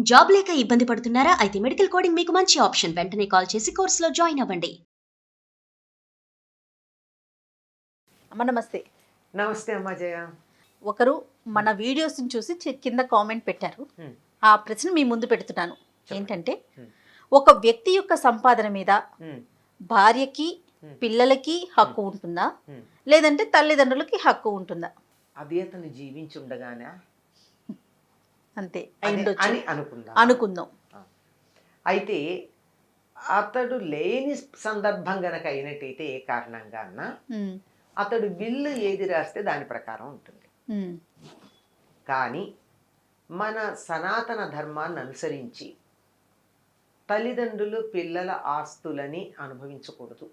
Job లేక ఇబ్బంది పడుతున్నారా? అయితే మెడికల్ కోడింగ్ మీకు మంచి ఆప్షన్. వెంటనే కాల్ చేసి కోర్సులో జాయిన్ అవ్వండి. అమ్మ నమస్తే. నమస్తే అమ్మా జయ. ఒకరు మన వీడియోస్ని చూసి కింద కామెంట్ పెట్టారు. ఆ ప్రశ్న మీ ముందు పెడుతున్నాను. ఏంటంటే, ఒక వ్యక్తి యొక్క సంపాదన మీద భార్యకి పిల్లలకి హక్కు ఉంటుందా, లేదంటే తల్లిదండ్రులకి హక్కు ఉంటుందా? అది అతను జీవించి ఉండగానే అంతే అని అనుకుందాం. అయితే అతడు లేని సందర్భం గనక అయినట్టయితే ఏ కారణంగా అన్నా అతడు బిల్లు ఏది రాస్తే దాని ప్రకారం ఉంటుంది. కానీ మన సనాతన ధర్మాన్ని అనుసరించి తల్లిదండ్రులు పిల్లల ఆస్తులని అనుభవించకూడదు.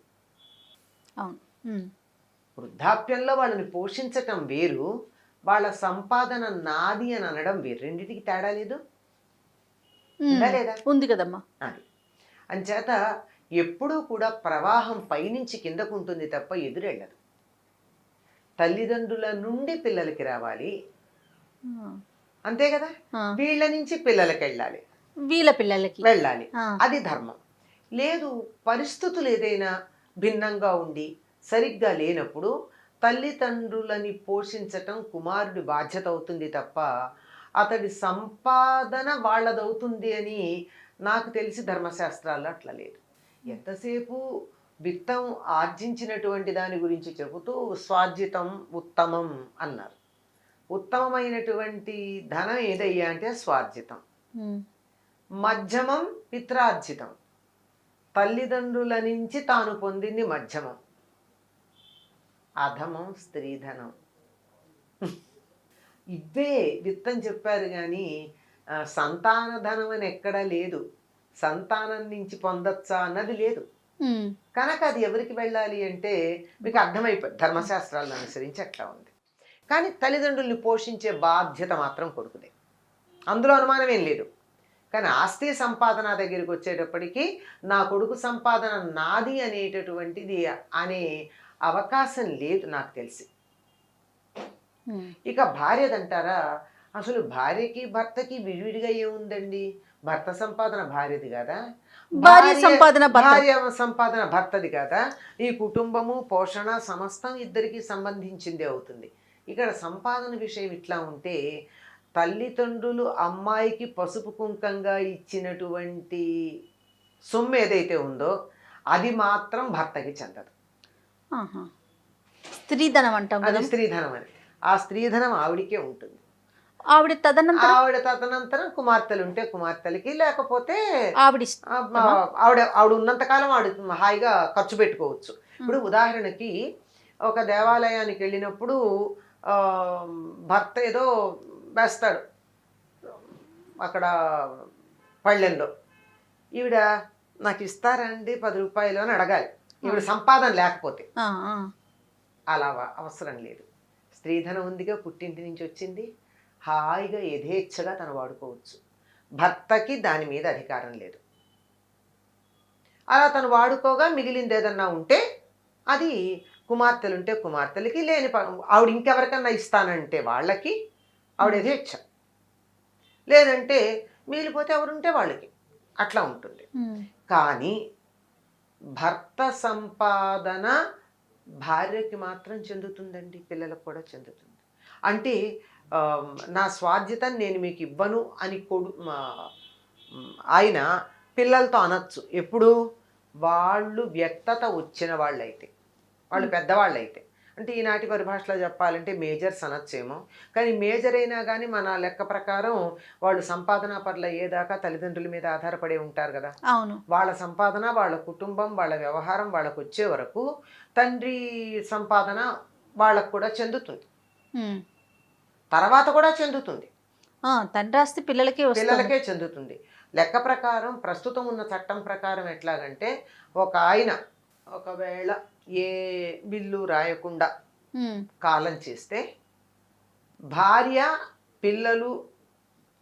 వృద్ధాప్యంలో వాళ్ళని పోషించటం వేరు, వాళ్ళ సంపాదన నాది అని అనడం వేరు. రెండింటికి తేడా లేదు లేదా? ఉంది కదమ్మా. అది అంచేత ఎప్పుడూ కూడా ప్రవాహం పైనుంచి కిందకు ఉంటుంది తప్ప ఎదురెళ్ళదు. తల్లిదండ్రుల నుండి పిల్లలకి రావాలి, అంతే కదా. వీళ్ళ నుంచి పిల్లలకి వెళ్ళాలి, వీళ్ళ పిల్లలకి వెళ్ళాలి, అది ధర్మం. లేదు, పరిస్థితులు ఏదైనా భిన్నంగా ఉండి సరిగ్గా లేనప్పుడు తల్లిదండ్రులని పోషించటం కుమారుడి బాధ్యత అవుతుంది తప్ప అతడి సంపాదన వాళ్ళదవుతుంది అని నాకు తెలిసి ధర్మశాస్త్రాల్లో అట్లా లేదు. ఎంతసేపు విత్తం ఆర్జించినటువంటి దాని గురించి చెబుతూ స్వార్జితం ఉత్తమం అన్నారు. ఉత్తమమైనటువంటి ధనం ఏదయ్యా అంటే స్వార్జితం. మధ్యమం పిత్రార్జితం, తల్లిదండ్రుల నుంచి తాను పొందింది మధ్యమం. అధమం స్త్రీధనం. ఇవే విత్తం చెప్పారు కానీ సంతాన ధనం అని ఎక్కడా లేదు. సంతానం నుంచి పొందొచ్చా అన్నది లేదు. కనుక అది ఎవరికి వెళ్ళాలి అంటే మీకు అర్థమైపోయింది, ధర్మశాస్త్రాలను అనుసరించి అట్లా ఉంది. కానీ తల్లిదండ్రుల్ని పోషించే బాధ్యత మాత్రం కొడుకుదే, అందులో అనుమానం ఏం లేదు. కానీ ఆస్తి సంపాదన దగ్గరికి వచ్చేటప్పటికి నా కొడుకు సంపాదన నాది అనేటటువంటిది అనే అవకాశం లేదు నాకు తెలిసి. ఇక భార్యదంటారా, అసలు భార్యకి భర్తకి విడివిడిగా ఏముందండి? భర్త సంపాదన భార్యది కదా, భార్య సంపాదన భర్తది కదా. ఈ కుటుంబము పోషణ సమస్తం ఇద్దరికి సంబంధించిందే అవుతుంది. ఇక్కడ సంపాదన విషయం ఇట్లా ఉంటే తల్లిదండ్రులు అమ్మాయికి పసుపు కుంకంగా ఇచ్చినటువంటి సొమ్ము ఏదైతే ఉందో అది మాత్రం భర్తకి చెందదు. స్త్రీధనం అంటాం, అది స్త్రీధనం అని. ఆ స్త్రీధనం ఆవిడికే ఉంటుంది. ఆవిడ తదనంతరం కుమార్తెలు ఉంటే కుమార్తెలకి, లేకపోతే ఆవిడ ఉన్నంతకాలం ఆవిడ హాయిగా ఖర్చు పెట్టుకోవచ్చు. ఇప్పుడు ఉదాహరణకి ఒక దేవాలయానికి వెళ్ళినప్పుడు భర్త ఏదో వేస్తాడు అక్కడ పళ్ళెంలో, ఈవిడ నాకు ఇస్తారండి 10 రూపాయలు అని అడగాలి, ఈవిడ సంపాదన లేకపోతే. అలా అవసరం లేదు. స్త్రీధనం ఉందిగా, పుట్టింటి నుంచి వచ్చింది, హాయిగా యథేచ్ఛగా తను వాడుకోవచ్చు. భర్తకి దాని మీద అధికారం లేదు. అలా తను వాడుకోగా మిగిలింది ఏదన్నా ఉంటే అది కుమార్తెలుంటే కుమార్తెలకి, లేని ఆవిడ ఇంకెవరికన్నా ఇస్తానంటే వాళ్ళకి, ఆవిడ యథేచ్ఛ. లేదంటే మిగిలిపోతే ఎవరుంటే వాళ్ళకి, అట్లా ఉంటుంది. కానీ భర్త సంపాదన భార్యకి మాత్రం చెందుతుందండి, పిల్లలకు కూడా చెందుతుంది. అంటే నా స్వార్జితం నేను మీకు ఇవ్వను అని ఆయన పిల్లలతో అనొచ్చు. ఎప్పుడు? వాళ్ళు వ్యక్తత వచ్చిన వాళ్ళైతే, వాళ్ళు పెద్దవాళ్ళైతే. అంటే ఈనాటి పరిభాషలో చెప్పాలంటే మేజర్స్ అనొచ్చేమో. కానీ మేజర్ అయినా కానీ మన లెక్క ప్రకారం వాళ్ళు సంపాదన పర్ల ఏదాకా తల్లిదండ్రుల మీద ఆధారపడి ఉంటారు కదా. అవును. వాళ్ళ సంపాదన, వాళ్ళ కుటుంబం, వాళ్ళ వ్యవహారం వాళ్ళకు వచ్చే వరకు తండ్రి సంపాదన వాళ్ళకు కూడా చెందుతుంది, తర్వాత కూడా చెందుతుంది. తండ్రి ఆస్తి పిల్లలకే చెందుతుంది. లెక్క ప్రకారం ప్రస్తుతం ఉన్న చట్టం ప్రకారం ఎట్లాగంటే, ఒక ఆయన ఒకవేళ ఏ బిల్లు రాయకుండా కాలం చేస్తే భార్య పిల్లలు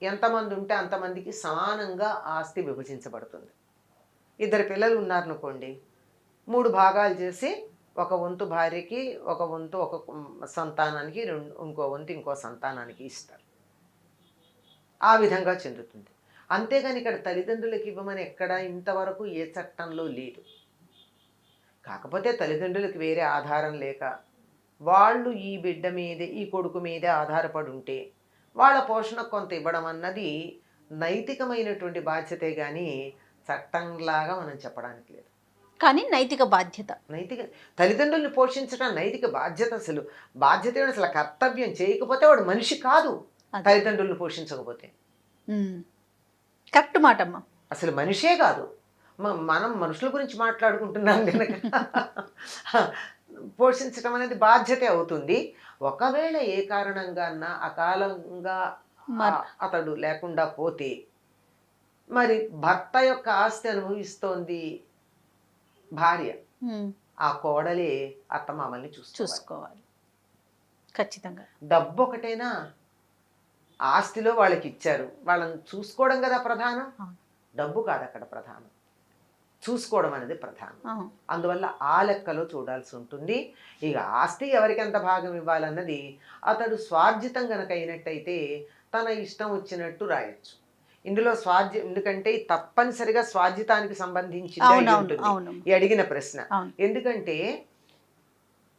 ఎంతమంది ఉంటే అంతమందికి సమానంగా ఆస్తి విభజించబడుతుంది. 2 పిల్లలు ఉన్నారనుకోండి, 3 భాగాలు చేసి ఒక వంతు భార్యకి, ఒక వంతు ఒక సంతానానికి, ఇంకో వంతు ఇంకో సంతానానికి ఇస్తారు. ఆ విధంగా చెందుతుంది. అంతేగాని ఇక్కడ తల్లిదండ్రులకు ఇవ్వమని ఎక్కడ ఇంతవరకు ఏ చట్టంలో లేదు. కాకపోతే తల్లిదండ్రులకు వేరే ఆధారం లేక వాళ్ళు ఈ బిడ్డ మీదే, ఈ కొడుకు మీదే ఆధారపడి ఉంటే వాళ్ళ పోషణ కొంత ఇవ్వడం అన్నది నైతికమైనటువంటి బాధ్యతే కానీ చట్టంలాగా మనం చెప్పడానికి లేదు. కానీ నైతిక బాధ్యత, నైతిక తల్లిదండ్రుల్ని పోషించడం నైతిక బాధ్యత. అసలు బాధ్యత ఏమిటి? అసలు కర్తవ్యం. చేయకపోతే వాడు మనిషి కాదు. తల్లిదండ్రులను పోషించకపోతే కరెక్ట్ మాట అమ్మా, అసలు మనిషే కాదు. మనం మనుషుల గురించి మాట్లాడుకుంటున్నాం కనుక పోషించడం అనేది బాధ్యతే అవుతుంది. ఒకవేళ ఏ కారణంగా అకాలంగా అతడు లేకుండా పోతే మరి భర్త యొక్క ఆస్తి అనుభవిస్తోంది భార్య, ఆ కోడలే అత్తమామల్ని చూసుకోవాలి. ఖచ్చితంగా. డబ్బు ఒకటేనా? ఆస్తిలో వాళ్ళకి ఇచ్చారు, వాళ్ళని చూసుకోవడం కదా ప్రధానం. డబ్బు కాదు అక్కడ ప్రధానం, చూసుకోవడం అనేది ప్రధానం. అందువల్ల ఆ లెక్కలో చూడాల్సి ఉంటుంది. ఇక ఆస్తి ఎవరికి ఎంత భాగం ఇవ్వాలన్నది అతడు స్వార్జితం గనక అయినట్టయితే తన ఇష్టం వచ్చినట్టు రాయొచ్చు. ఇందులో ఎందుకంటే తప్పనిసరిగా స్వార్జితానికి సంబంధించి అడిగిన ప్రశ్న. ఎందుకంటే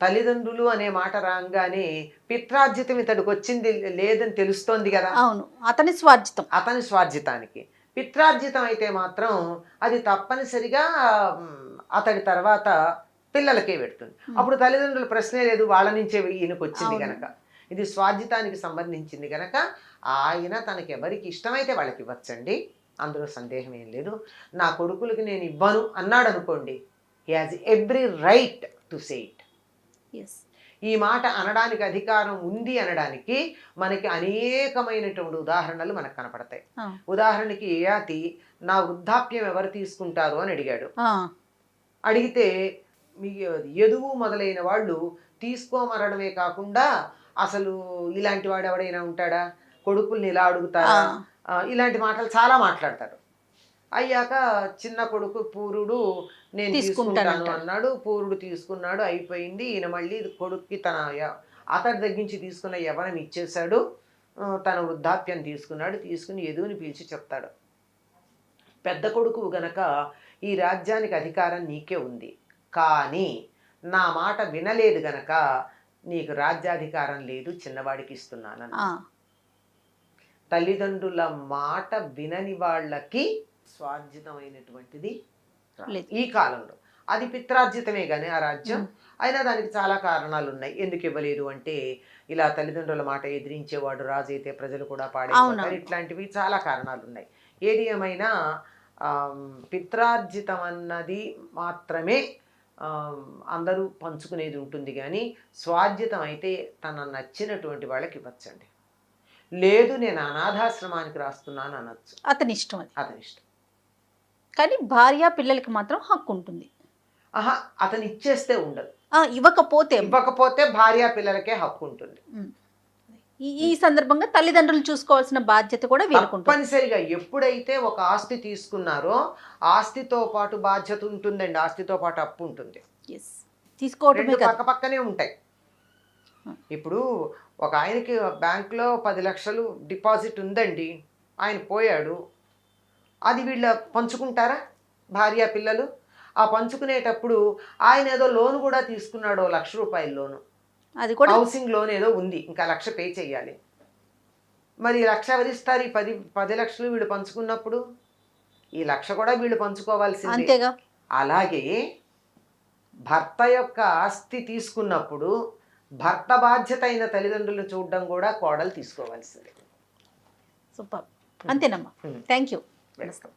తల్లిదండ్రులు అనే మాట రాగానే పిత్రార్జితం ఇతడికి వచ్చింది లేదని తెలుస్తోంది కదా. అవును, అతని స్వార్జితానికి. పిత్రార్జితం అయితే మాత్రం అది తప్పనిసరిగా అతడి తర్వాత పిల్లలకే పెడుతుంది. అప్పుడు తల్లిదండ్రుల ప్రశ్నే లేదు, వాళ్ళ నుంచే ఈయనకు వచ్చింది గనక. ఇది స్వార్జితానికి సంబంధించింది గనక ఆయన తనకి ఎవరికి ఇష్టమైతే వాళ్ళకి ఇవ్వచ్చండి, అందులో సందేహం ఏం లేదు. నా కొడుకులకి నేను ఇవ్వను అన్నాడు అనుకోండి, he has every right to say it. ఈ మాట అనడానికి అధికారం ఉంది అనడానికి మనకి అనేకమైనటువంటి ఉదాహరణలు మనకు కనపడతాయి. ఉదాహరణకి యయాతి నా వృద్ధాప్యం ఎవరు తీసుకుంటారు అని అడిగాడు. అడిగితే మీ యదువు మొదలైన వాళ్ళు తీసుకోమనడమే కాకుండా అసలు ఇలాంటి వాడు ఎవడైనా ఉంటాడా, కొడుకుల్ని ఇలా అడుగుతారా, ఇలాంటి మాటలు చాలా మాట్లాడతారు. అయ్యాక చిన్న కొడుకు పూరుడు నేను తీసుకుంటాను అన్నాడు. పూరుడు తీసుకున్నాడు, అయిపోయింది. ఈయన మళ్ళీ కొడుక్కి అతడి దగ్గర నుంచి తీసుకున్న యవ్వనం ఇచ్చేశాడు, తన వృద్ధాప్యం తీసుకుని యదువుని పిలిచి చెప్తాడు, పెద్ద కొడుకు గనక ఈ రాజ్యానికి అధికారం నీకే ఉంది, కానీ నా మాట వినలేదు గనక నీకు రాజ్యాధికారం లేదు, చిన్నవాడికి ఇస్తున్నానని. తల్లిదండ్రుల మాట వినని వాళ్ళకి స్వార్జితమైనటువంటిది ఈ కాలంలో. అది పిత్రార్జితమే కానీ ఆ రాజ్యం అయినా దానికి చాలా కారణాలు ఉన్నాయి. ఎందుకు ఇవ్వలేదు అంటే, ఇలా తల్లిదండ్రుల మాట ఎదిరించేవాడు రాజు అయితే ప్రజలు కూడా పాడేస్తారు, ఇట్లాంటివి చాలా కారణాలు ఉన్నాయి. ఏది ఏమైనా పిత్రార్జితం అన్నది మాత్రమే అందరూ పంచుకునేది ఉంటుంది, కానీ స్వార్జితం అయితే తన నచ్చినటువంటి వాళ్ళకి ఇవ్వచ్చండి. లేదు నేను అనాథాశ్రమానికి రాస్తున్నాను అనొచ్చు, అతని ఇష్టం. కానీ భార్య పిల్లలకి మాత్రం హక్కు ఉంటుంది. అతను ఇచ్చేస్తే ఉండదు, ఇవ్వకపోతే భార్య పిల్లలకే హక్కు ఉంటుంది. ఈ సందర్భంగా తల్లిదండ్రులు చూసుకోవాల్సిన బాధ్యత కూడా తప్పనిసరిగా. ఎప్పుడైతే ఒక ఆస్తి తీసుకున్నారో ఆస్తితో పాటు బాధ్యత ఉంటుందండి, ఆస్తితో పాటు అప్పు ఉంటుంది. తీసుకోవడం పక్కనే ఉంటాయి. ఇప్పుడు ఒక ఆయనకి బ్యాంకులో 10 లక్షలు డిపాజిట్ ఉందండి, ఆయన పోయాడు, అది వీళ్ళ పంచుకుంటారా భార్య పిల్లలు? ఆ పంచుకునేటప్పుడు ఆయన ఏదో లోన్ కూడా తీసుకున్నాడు, 1 లక్ష రూపాయల లోను, అది కూడా హౌసింగ్ లోన్ ఏదో ఉంది, ఇంకా 1 లక్ష పే చేయాలి. మరి 1 లక్ష ఎవరిస్తారు? ఈ 10 లక్షలు వీళ్ళు పంచుకున్నప్పుడు ఈ 1 లక్ష కూడా వీళ్ళు పంచుకోవాల్సిందే. అలాగే భర్త యొక్క ఆస్తి తీసుకున్నప్పుడు భర్త బాధ్యత అయిన తల్లిదండ్రులను చూడడం కూడా కోడలు తీసుకోవాల్సిందే. సూపర్. అంతేనమ్మా. Thank you. వెల్కమ్.